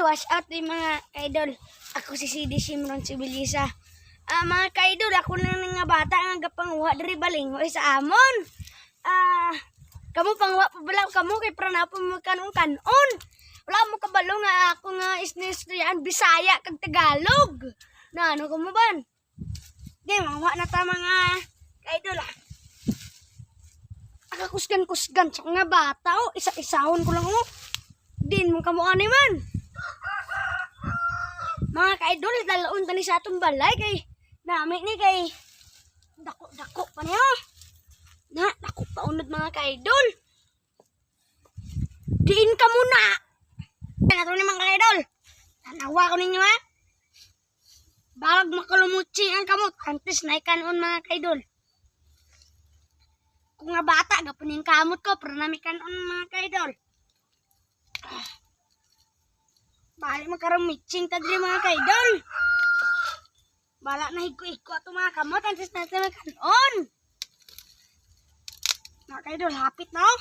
wash out yung mga kaidol. Ako si CD Simron Sibilisa. Mga kaidol, ako na nga bata nga gapanguha diri balinghoy sa amon. Kamu pangwa pa bala kamo kay pranapo mo kanon. Wala mo kabalo nga ako nga isnistrian Bisaya kag Tagalog. Na ano ko mo ban? Di mangwa na ta mga kaidol. Akakusgan-kusgan sa nga bata isa-isahon ko lang mo. Din mo kamo ani man. Mga kaidol, dalaon tani sa atong balay kay nami ni kay dako-dako pa niya. Na, dako pa unod mga kaidol. Diin ka muna. Nato ni mga kaidol. Tanawa ko ninyo ha. Balag makalumuchi ang kamot. Antes na ikanon mga kaidol. Kung nga bata, gapunin kamot ko. Pero nami kanon mga kaidol. Balik magkaramitsing tagli mga kaidol. Bala na hiko-hiko ato mga kamot. Antes natin magkanon. Mga kaidol, hapit na oh.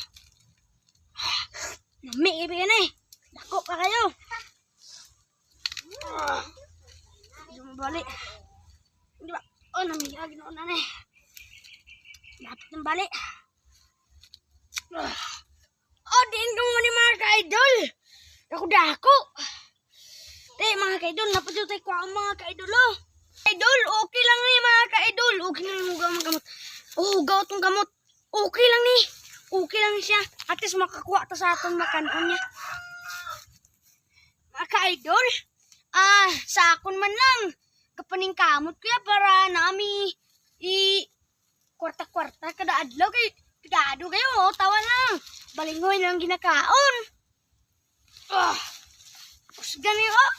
Nami, ibigay na eh. Dako pa kayo. Hindi mo balik. Hindi ba? Oh, nami, ginoon na eh. Hapit ng balik. Oh, diin ka mo ni mga kaidol. Dako-dako. Mga kaidol, napadyo tayo ko ang mga kaidol oh. Kaidol, okay lang ni mga kaidol. Okay lang yung gamot gamot. Oh, hugaw itong gamot. Okay lang ni. Okay lang siya. At least makakuha ta sa atong makanon niya. Mga kaidol, sa akon man lang. Kapaning kamot kaya para nami kwarta-kwarta kada adlaw kay pigado kayo oh. Tawa lang. Balinghoy lang ginakaon. Kusgan niyo oh.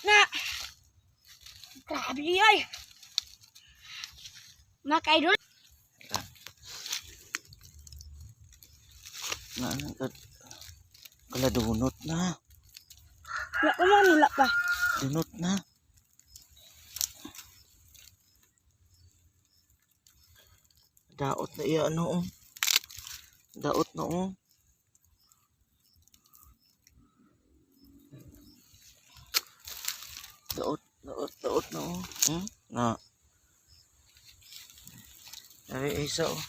Na, grabe ay. Mga kaidol. Kala dunot na. Wala ko man, wala pa. Dunot na. Daot na iya ano oh. Daot na oh. Daot na oh. Na. Ari isa oh.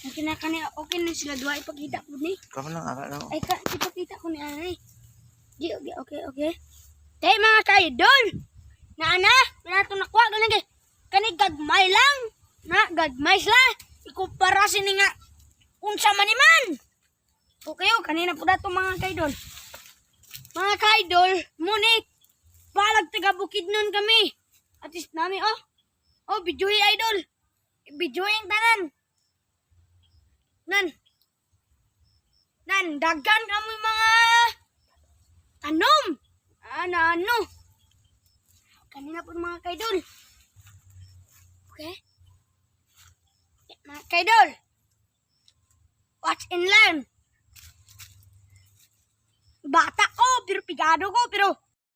Okay na sila dua ipakita ko ni. Kamu lang ara na oh. Ay ka ipakita ko ni ay. Di okay. Tay mga kaidol. Na pinato nakuha ganing kani gagmay lang. Na gagmay sila. Ikumpara sini nga unsa man iman. Okay oh, kanina po dato mga kaidol. Mga kaidol, munit balag taga Bukidnon kami. At least nami oh. Oh, bijuhi idol. Bijuhi ang tanan. Nan, dagan kami mga tanom. Ano. Kanina po mga kaidol. Okay? Mga kaidol. Watch and learn. Bata ko, pero pigado ko, pero